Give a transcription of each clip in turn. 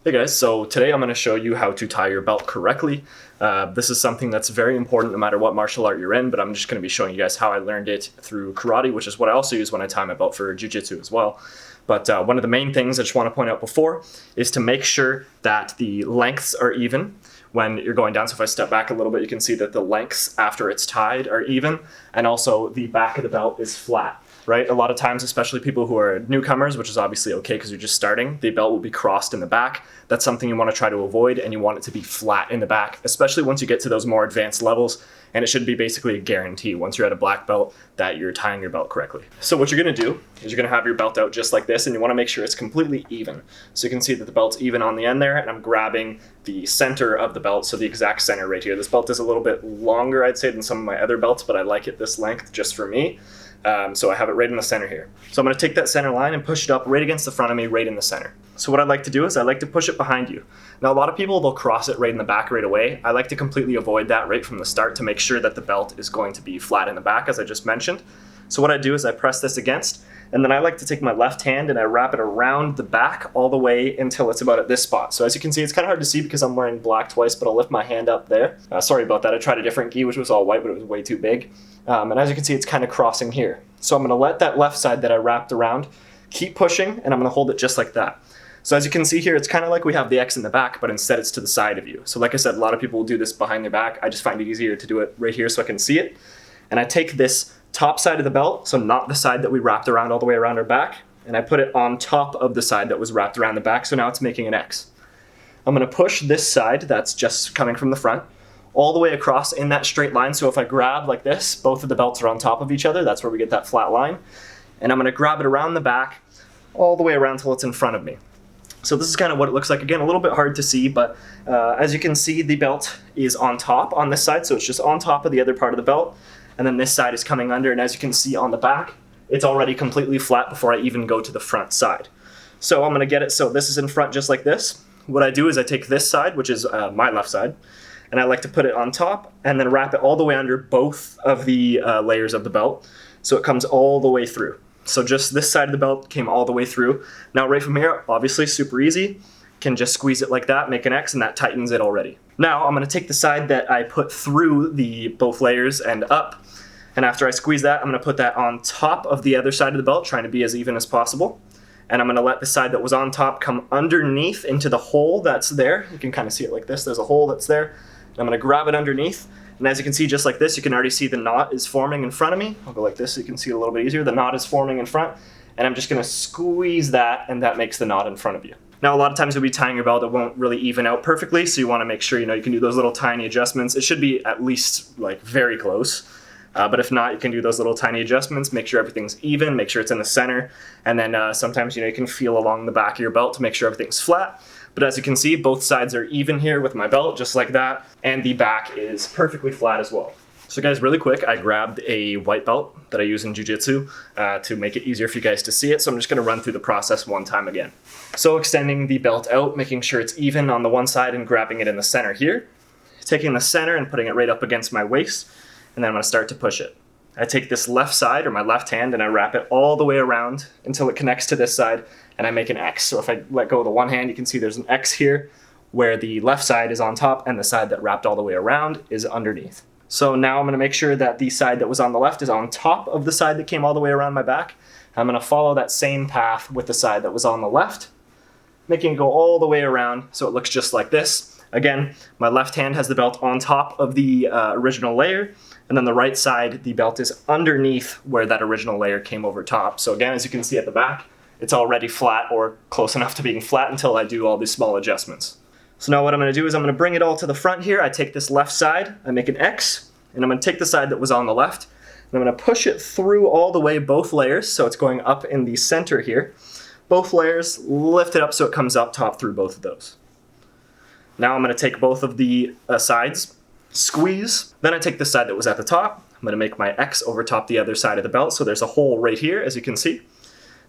Hey guys, so today I'm going to show you how to tie your belt correctly. This is something that's very important no matter what martial art you're in, but I'm just going to be showing you guys how I learned it through karate, which is what I also use when I tie my belt for jiu-jitsu as well. But one of the main things I just want to point out before is to make sure that the lengths are even when you're going down. So if I step back a little bit, you can see that the lengths after it's tied are even, and also the back of the belt is flat. Right? A lot of times, especially people who are newcomers, which is obviously okay because you're just starting, the belt will be crossed in the back. That's something you want to try to avoid, and you want it to be flat in the back, especially once you get to those more advanced levels. And it should be basically a guarantee once you're at a black belt that you're tying your belt correctly. So what you're going to do is you're going to have your belt out just like this, and you want to make sure it's completely even. So you can see that the belt's even on the end there, and I'm grabbing the center of the belt, so the exact center right here. This belt is a little bit longer, I'd say, than some of my other belts, but I like it this length just for me. So I have it right in the center here. So I'm going to take that center line and push it up right against the front of me, right in the center. So what I like to do is I like to push it behind you. Now a lot of people, they'll cross it right in the back right away. I like to completely avoid that right from the start to make sure that the belt is going to be flat in the back, as I just mentioned. So what I do is I press this against, and then I like to take my left hand and I wrap it around the back all the way until it's about at this spot. So as you can see, it's kind of hard to see because I'm wearing black twice, but I'll lift my hand up there. Sorry about that. I tried a different gi, which was all white, but it was way too big. And as you can see, it's kind of crossing here. So I'm going to let that left side that I wrapped around keep pushing, and I'm going to hold it just like that. So as you can see here, it's kind of like we have the X in the back, but instead it's to the side of you. So like I said, a lot of people will do this behind their back. I just find it easier to do it right here so I can see it. And I take this top side of the belt, so not the side that we wrapped around all the way around our back, and I put it on top of the side that was wrapped around the back, so now it's making an X. I'm going to push this side that's just coming from the front all the way across in that straight line. So if I grab like this, both of the belts are on top of each other. That's where we get that flat line. And I'm going to grab it around the back all the way around till it's in front of me. So this is kind of what it looks like. Again, a little bit hard to see, but as you can see, the belt is on top on this side. So it's just on top of the other part of the belt. And then this side is coming under. And as you can see on the back, it's already completely flat before I even go to the front side. So I'm going to get it. So this is in front just like this. What I do is I take this side, which is my left side, and I like to put it on top and then wrap it all the way under both of the layers of the belt. So it comes all the way through. So just this side of the belt came all the way through. Now right from here, obviously super easy. Can just squeeze it like that, make an X, and that tightens it already. Now I'm going to take the side that I put through the both layers and up. And after I squeeze that, I'm going to put that on top of the other side of the belt, trying to be as even as possible. And I'm going to let the side that was on top come underneath into the hole that's there. You can kind of see it like this. There's a hole that's there. And I'm going to grab it underneath. And as you can see, just like this, you can already see the knot is forming in front of me. I'll go like this so you can see it a little bit easier. The knot is forming in front. And I'm just going to squeeze that, and that makes the knot in front of you. Now, a lot of times you'll be tying your belt, it won't really even out perfectly. So you want to make sure, you can do those little tiny adjustments. It should be at least like very close. But if not, you can do those little tiny adjustments, make sure everything's even, make sure it's in the center. And then sometimes, you can feel along the back of your belt to make sure everything's flat. But as you can see, both sides are even here with my belt, just like that. And the back is perfectly flat as well. So guys, really quick, I grabbed a white belt that I use in jiu-jitsu to make it easier for you guys to see it. So I'm just going to run through the process one time again. So extending the belt out, making sure it's even on the one side and grabbing it in the center here. Taking the center and putting it right up against my waist. And then I'm going to start to push it. I take this left side, or my left hand, and I wrap it all the way around until it connects to this side, and I make an X. So if I let go of the one hand, you can see there's an X here where the left side is on top and the side that wrapped all the way around is underneath. So now I'm going to make sure that the side that was on the left is on top of the side that came all the way around my back. I'm going to follow that same path with the side that was on the left, making it go all the way around so it looks just like this. Again, my left hand has the belt on top of the original layer, and then the right side, the belt is underneath where that original layer came over top. So again, as you can see at the back, it's already flat or close enough to being flat until I do all these small adjustments. So now what I'm going to do is I'm going to bring it all to the front here. I take this left side, I make an X, and I'm going to take the side that was on the left, and I'm going to push it through all the way, both layers, so it's going up in the center here. Both layers, lift it up so it comes up top through both of those. Now I'm going to take both of the sides, squeeze, then I take the side that was at the top. I'm going to make my X over top the other side of the belt, so there's a hole right here, as you can see.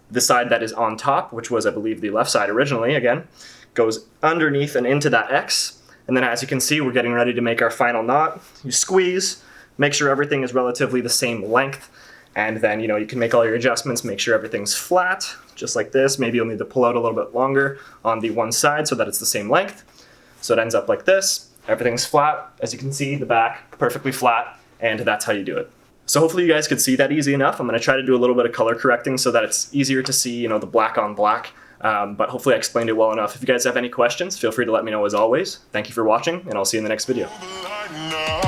The side that is on top, which was, I believe, the left side originally, again, goes underneath and into that X. And then as you can see, we're getting ready to make our final knot. You squeeze, make sure everything is relatively the same length, And then, you know, you can make all your adjustments, make sure everything's flat, just like this. Maybe you'll need to pull out a little bit longer on the one side so that it's the same length. So it ends up like this. Everything's flat. As you can see, the back perfectly flat, and that's how you do it. So hopefully you guys could see that easy enough. I'm gonna try to do a little bit of color correcting so that it's easier to see, you know, the black on black. But hopefully I explained it well enough. If you guys have any questions, feel free to let me know as always. Thank you for watching, and I'll see you in the next video.